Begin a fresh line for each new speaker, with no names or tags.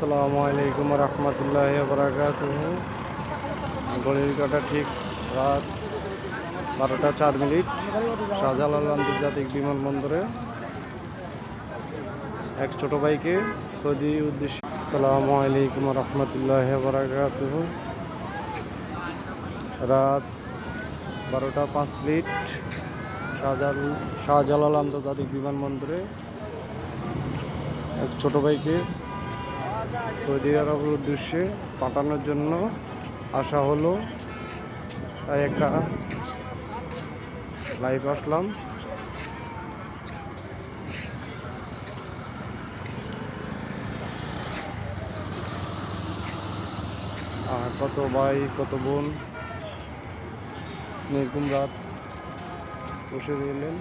আসসালামু আলাইকুম রহমতুল্লাহি ওয়া বারাকাতুহু। ঘড়ির কাঁটা ঠিক রাত 12টা 4 মিনিট। শাহজালাল আন্তর্জাতিক বিমানবন্দরে এক ছোট ভাইকে সৌদি উদ্দেশ্যে। আসসালামু আলাইকুম রহমতুল্লাহি ওয়া বারাকাতুহু। রাত 12টা 5 মিনিট। শাহজালাল আন্তর্জাতিক বিমানবন্দরে এক ছোট ভাইকে সৌদি আরবের উদ্দেশ্যে পাঠানোর জন্য আসা হলো, তাই একটা লাইভ আসলাম। আর কত ভাই কত বোন নির্ঘুম রাত বসে রইলেন।